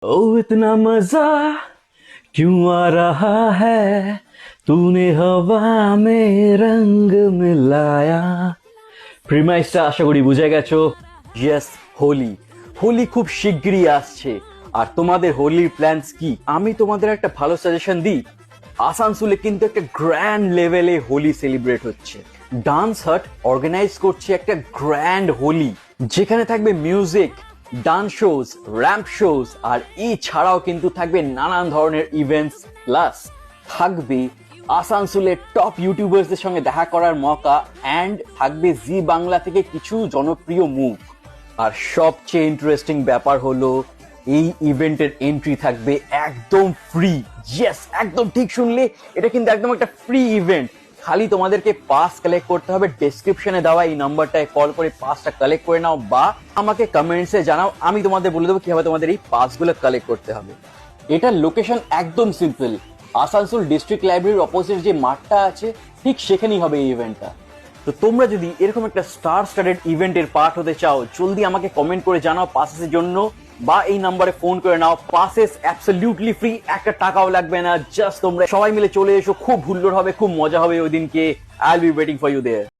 ओ इतना मजा क्यों आ रहा है तूने हवा में रंग मिलाया। প্রিমাইসটা আশা করি বুঝে গেছো। ইয়েস, হোলি। হোলি খুব শিগগিরই আসছে। আর তোমাদের হোলির প্ল্যানস কি? আমি তোমাদের একটা ভালো সাজেশন দিই। আসানসোলে কিন্তু একটা গ্র্যান্ড লেভেলে হোলি সেলিব্রেট হচ্ছে। ডান্স হাট অর্গানাইজ করছে একটা গ্র্যান্ড হোলি, যেখানে থাকবে music, dance shows, ramp shows, আর এছাড়াও কিন্তু থাকবে নানান ধরনের ইভেন্টস, প্লাস থাকবে আসানসোলের টপ ইউটিউবার্সদের সঙ্গে দেখা করার মৌকা, অ্যান্ড থাকবে জি বাংলা থেকে কিছু জনপ্রিয় মুভ। আর সবচেয়ে ইন্টারেস্টিং ব্যাপার হলো এই ইভেন্টের এন্ট্রি থাকবে একদম ফ্রি। ইয়েস, একদম ঠিক শুনলে, এটা কিন্তু একদম একটা ফ্রি ইভেন্ট। খালি তোমাদেরকে পাস কালেক্ট করতে হবে। ডেসক্রিপশনে দেওয়া এই নাম্বারটায় কল করে পাসটা কালেক্ট করে নাও, বা আমাকে কমেন্টসে জানাও, আমি তোমাদের বলে দেবো কিভাবে তোমাদের এই পাসগুলো কালেক্ট করতে হবে। এটার লোকেশন একদম সিম্পল। আসানসোল ডিস্ট্রিক্ট লাইব্রেরির অপোজিট যে মাঠটা আছে, ঠিক সেখানেই হবে এই ইভেন্টটা। তো তোমরা যদি এরকম একটা স্টার স্টাডেড ইভেন্টের পার্ট হতে চাও, জলদি আমাকে কমেন্ট করে জানাও পাসেসের জন্য, বা এই নাম্বারে ফোন করে নাও। পাসেস অ্যাবসলিউটলি ফ্রি, একটা টাকাও লাগবে না। জাস্ট তোমরা সবাই মিলে চলে এসো, খুব হুল্লোড় হবে, খুব মজা হবে ওই দিনকে। I will be waiting for you there.